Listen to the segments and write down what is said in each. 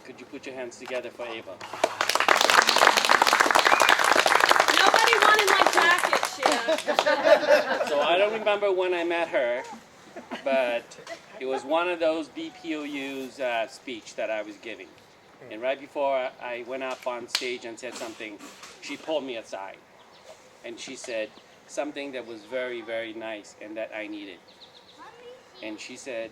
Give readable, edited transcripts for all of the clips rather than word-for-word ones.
Could you put your hands together for Ava? Nobody wanted my jacket, Shia. So I don't remember when I met her, but it was one of those DPOU's speech that I was giving. And right before I went up on stage and said something, she pulled me aside. And she said something that was very, very nice and that I needed. And she said,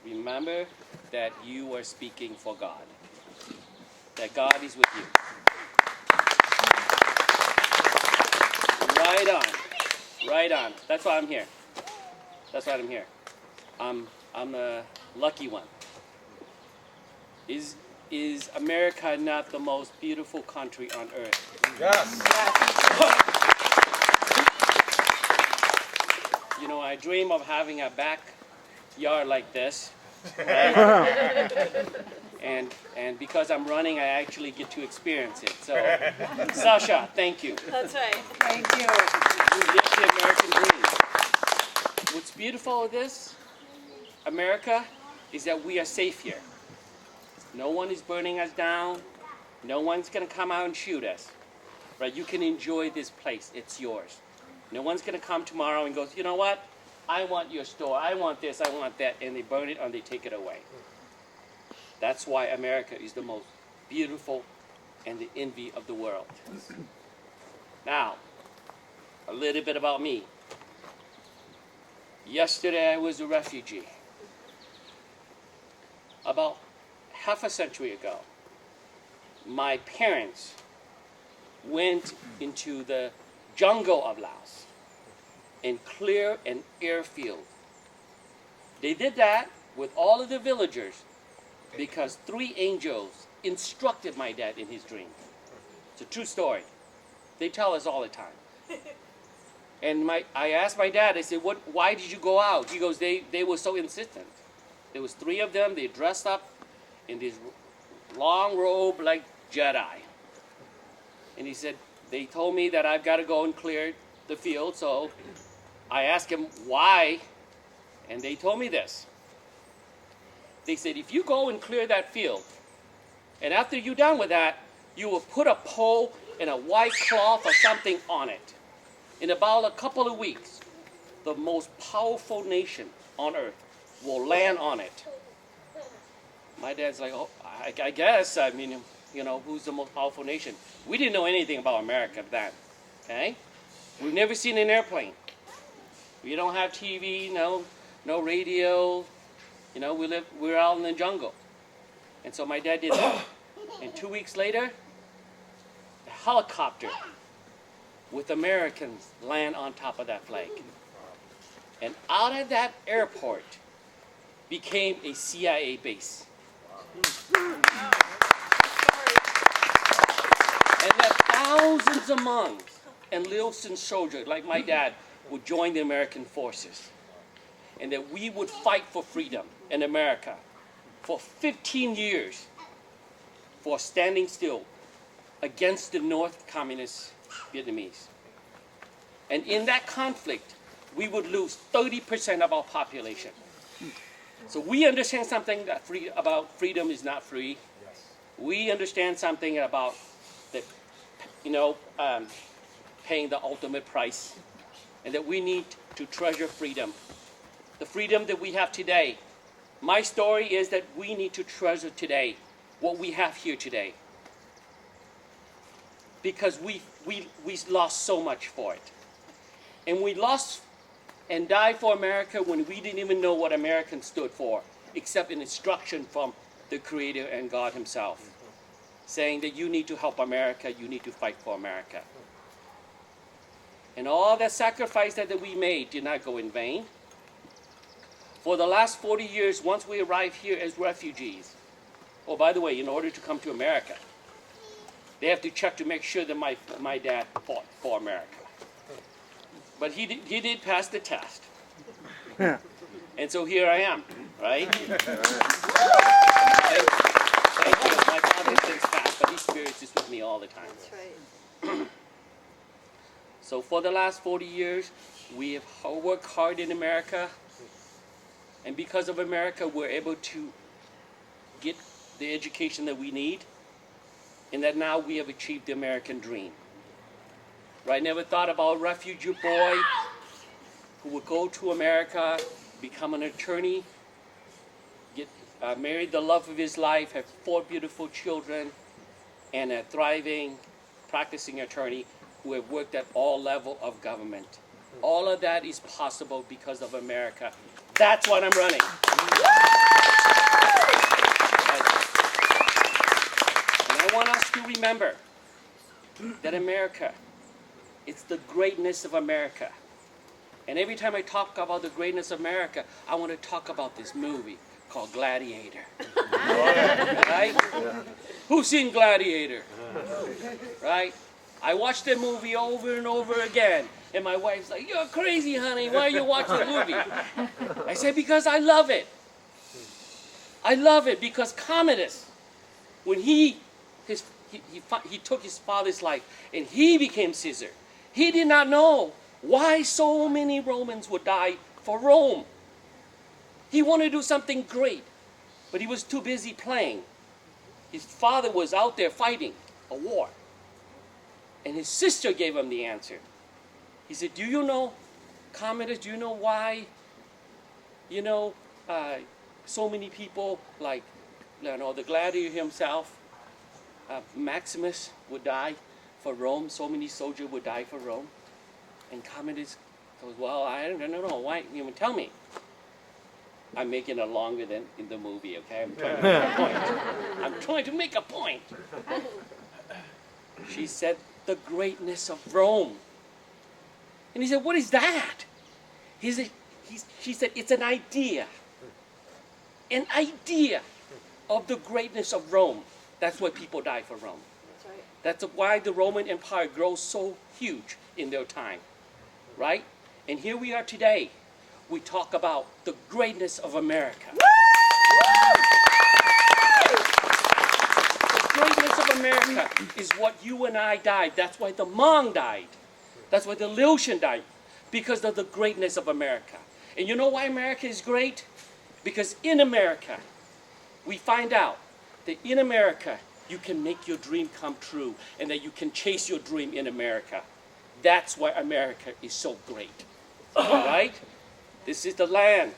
remember that you are speaking for God. That God is with you. Right on. Right on. That's why I'm here. That's why I'm here. I'm a lucky one. Is America not the most beautiful country on earth? Yes. You know, I dream of having a backyard like this. Right? And because I'm running, I actually get to experience it. So, Sasha, thank you. That's right. Thank you. You live the American dream. What's beautiful of this, America, is that we are safe here. No one is burning us down. No one's going to come out and shoot us. Right? You can enjoy this place. It's yours. No one's going to come tomorrow and goes, you know what? I want your store. I want this. I want that. And they burn it and they take it away. That's why America is the most beautiful and the envy of the world. Now, a little bit about me. Yesterday I was a refugee. About half a century ago, my parents went into the jungle of Laos and cleared an airfield. They did that with all of the villagers because 3 angels instructed my dad in his dream. It's a true story. They tell us all the time. And I asked my dad, I said, why did you go out? He goes, they were so insistent. There was 3 of them. They dressed up in this long robe like Jedi. And he said, they told me that I've got to go and clear the field. So I asked him why. And they told me this. They said, if you go and clear that field, and after you're done with that, you will put a pole and a white cloth or something on it. In about a couple of weeks, the most powerful nation on earth will land on it. My dad's like, oh, I guess. I mean, you know, who's the most powerful nation? We didn't know anything about America then. Okay? We've never seen an airplane. We don't have TV, no radio. You know, we're out in the jungle. And so my dad did that. And 2 weeks later, a helicopter with Americans land on top of that flag. And out of that airport became a CIA base. And that thousands of monks and enlisted soldiers like my dad would join the American forces. And that we would fight for freedom in America for 15 years for standing still against the North Communist Vietnamese. And in that conflict, we would lose 30% of our population. So we understand something that about freedom is not free. Yes. We understand something about the, paying the ultimate price, and that we need to treasure freedom. The freedom that we have today. My story is that we need to treasure today what we have here today. Because we lost so much for it. And we lost and died for America when we didn't even know what American stood for, except an instruction from the Creator and God Himself, saying that you need to help America, you need to fight for America. And all that sacrifice that we made did not go in vain. For the last 40 years, once we arrived here as refugees, oh, by the way, in order to come to America, they have to check to make sure that my dad fought for America. But he did pass the test. And so here I am, right? Thank you. My father thinks fast, but his spirit is with me all the time. That's right. So for the last 40 years, we have worked hard in America. And because of America, we're able to get the education that we need, and that now we have achieved the American dream. Right? Never thought about a refugee boy who would go to America, become an attorney, get married the love of his life, have 4 beautiful children, and a thriving, practicing attorney who have worked at all levels of government. All of that is possible because of America. That's what I'm running. And I want us to remember that America, it's the greatness of America. And every time I talk about the greatness of America, I want to talk about this movie called Gladiator. Right? Who's seen Gladiator? Right? I watched the movie over and over again. And my wife's like, "You're crazy, honey. Why are you watching the movie?" I said, "Because I love it. I love it because Commodus, when he took his father's life and he became Caesar, he did not know why so many Romans would die for Rome. He wanted to do something great, but he was too busy playing. His father was out there fighting a war. And his sister gave him the answer. He said, "Do you know, Commodus, do you know why, so many people, like, the gladiator himself, Maximus, would die for Rome? So many soldiers would die for Rome." And Commodus goes, "Well, I don't know. Why? Tell me." I'm making it longer than in the movie, okay? I'm trying to make a point. I'm trying to make a point. She said, "The greatness of Rome." And he said, "What is that?" She said, "It's an idea. An idea of the greatness of Rome. That's why people die for Rome. That's right. That's why the Roman Empire grows so huge in their time. Right? And here we are today. We talk about the greatness of America. The greatness of America is what you and I died. That's why the Hmong died. That's why the Laotian died. Because of the greatness of America. And you know why America is great? Because in America, we find out that in America, you can make your dream come true. And that you can chase your dream in America. That's why America is so great. All right? This is the land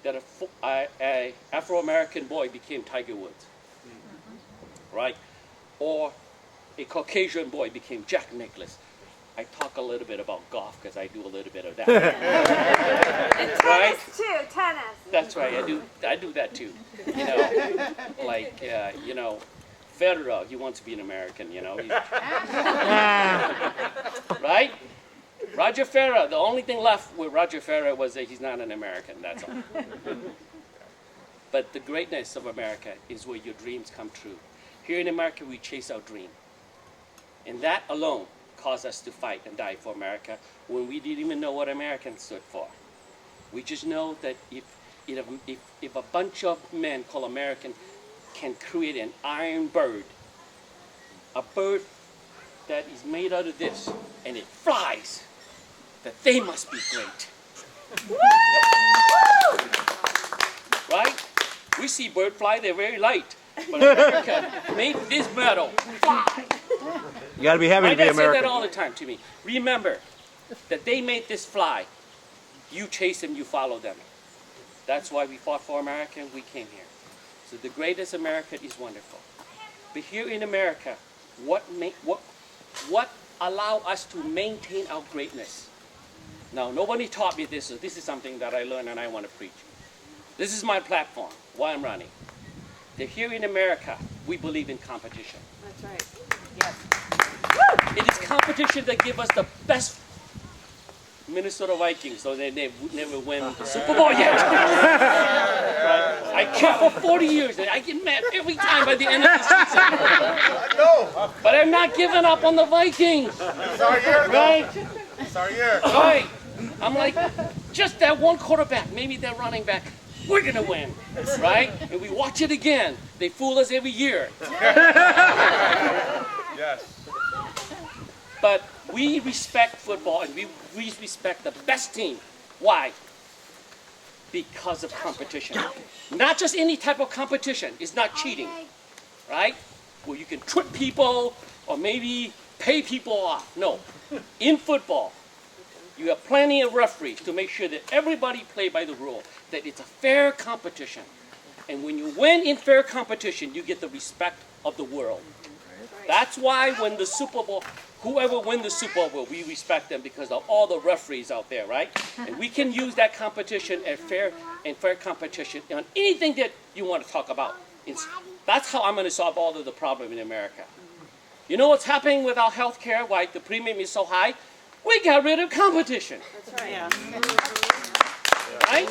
that a Afro-American boy became Tiger Woods. Right? Or a Caucasian boy became Jack Nicklaus. I talk a little bit about golf because I do a little bit of that. And tennis Right? too, tennis. That's right. I do that too. Federer, he wants to be an American, Right? Roger Federer, the only thing left with Roger Federer was that he's not an American, that's all. But the greatness of America is where your dreams come true. Here in America, we chase our dream. And that alone caused us to fight and die for America when we didn't even know what American stood for. We just know that if a bunch of men called American can create an iron bird, a bird that is made out of this, and it flies, that they must be great. Right? We see birds fly, they're very light. But America made this metal fly. You got to be happy My to be dad said that American. all the time to me. Remember that they made this fly. You chase them, you follow them. That's why we fought for America and we came here. So the greatest America is wonderful. But here in America, what allow us to maintain our greatness? Now, nobody taught me this, so this is something that I learned and I want to preach. This is my platform, why I'm running. That here in America, we believe in competition. That's right. Yes. It is competition that gives us the best Minnesota Vikings, so they never win the Super Bowl yet. Right? I kept for 40 years, and I get mad every time by the end of the season. But I'm not giving up on the Vikings. It's our year, Right? It's our year. Right. I'm like, just that one quarterback, maybe that running back, we're going to win. Right? And we watch it again. They fool us every year. Yes. But we respect football and we respect the best team. Why? because of competition. Not just any type of competition. It's not cheating, right? Where you can trick people or maybe pay people off. No. In football, you have plenty of referees to make sure that everybody play by the rule, that it's a fair competition. And when you win in fair competition, you get the respect of the world. That's why when the Super Bowl, whoever wins the Super Bowl, we respect them because of all the referees out there, right? And we can use that competition and fair competition on anything that you want to talk about. That's how I'm going to solve all of the problem in America. You know what's happening with our health care, why the premium is so high? We got rid of competition. That's right. Yeah. Right?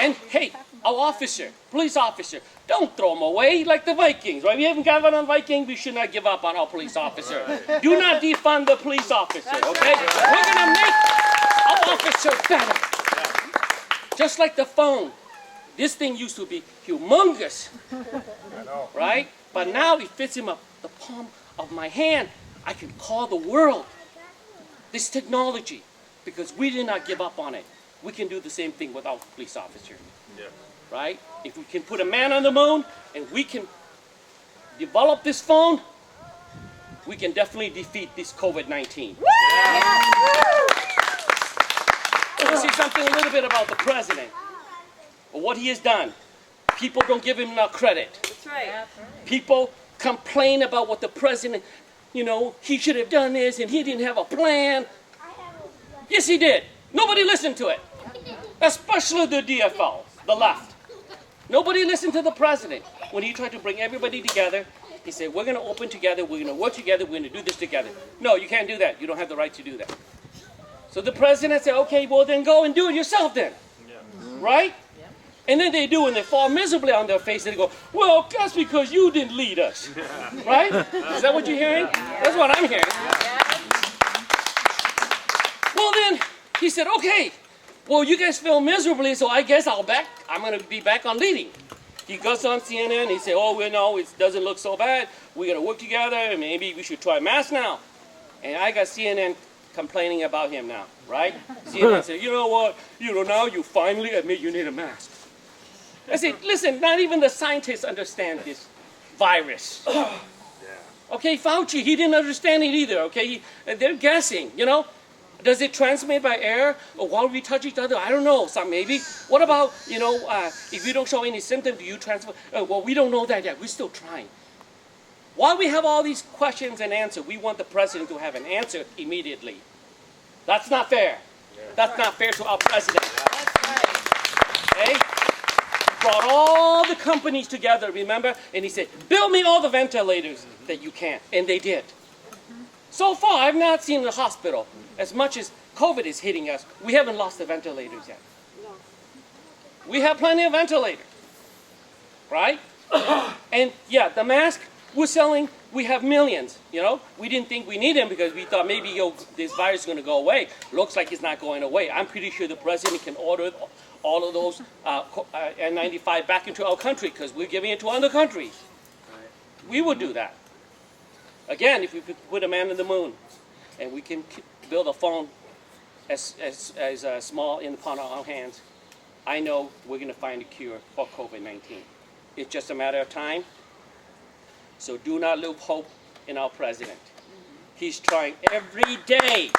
And hey, our officer, police officer, don't throw them away like the Vikings, right? We haven't given up on Vikings, we should not give up on our police officer. Do not defund the police officer, okay? We're going to make our officer better. Just like the phone. This thing used to be humongous, right? But now it fits in the palm of my hand. I can call the world. This technology, because we did not give up on it. We can do the same thing with our police officer, right? If we can put a man on the moon and we can develop this phone, we can definitely defeat this COVID-19. I want to say something a little bit about the president, or what he has done. People don't give him enough credit. That's right. People complain about what the president, he should have done this and he didn't have a plan. Yes, he did. Nobody listened to it. Especially the DFL, the left. Nobody listened to the president when he tried to bring everybody together. He said, we're going to open together, we're going to work together, we're going to do this together. No, you can't do that. You don't have the right to do that. So the president said, okay, well then go and do it yourself then. Right? And then they do, and they fall miserably on their face, and they go, well, that's because you didn't lead us. Right? Is that what you're hearing? That's what I'm hearing. Well then, he said, okay, well, you guys feel miserably, so I guess I'm going to be back on leading. He goes on CNN, he said, oh, it doesn't look so bad. We're going to work together, and maybe we should try masks now. And I got CNN complaining about him now, right? CNN said, you know what, now you finally admit you need a mask. I said, listen, not even the scientists understand this virus. Okay, Fauci, he didn't understand it either, okay? They're guessing, Does it transmit by air or while we touch each other? I don't know, some maybe. What about, if you don't show any symptom, do you transfer? Well, we don't know that yet. We're still trying. While we have all these questions and answers, we want the president to have an answer immediately. That's not fair. That's not fair to our president. Okay? Brought all the companies together, remember? And he said, build me all the ventilators that you can. And they did. So far, I've not seen the hospital. As much as COVID is hitting us, we haven't lost the ventilators yet. We have plenty of ventilators, right? And yeah, the mask we're selling, we have millions, We didn't think we need them because we thought maybe this virus is going to go away. Looks like it's not going away. I'm pretty sure the president can order all of those N95 back into our country because we're giving it to other countries. We would do that. Again, if we could put a man on the moon and we can build a phone as small in the palm of our hands, I know we're going to find a cure for COVID-19. It's just a matter of time. So do not lose hope in our president. He's trying every day.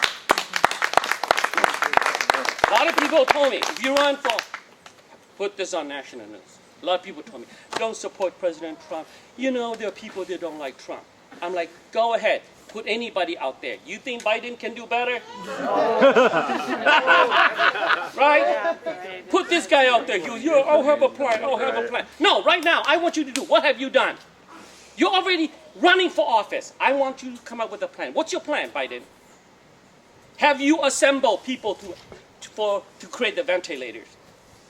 A lot of people told me, if you run for, put this on national news. A lot of people told me, don't support President Trump. There are people that don't like Trump. I'm like, go ahead. Put anybody out there. You think Biden can do better? Right? Put this guy out there. I'll have a plan. I'll have a plan. No, right now, I want you to do. What have you done? You're already running for office. I want you to come up with a plan. What's your plan, Biden? Have you assembled people to create the ventilators?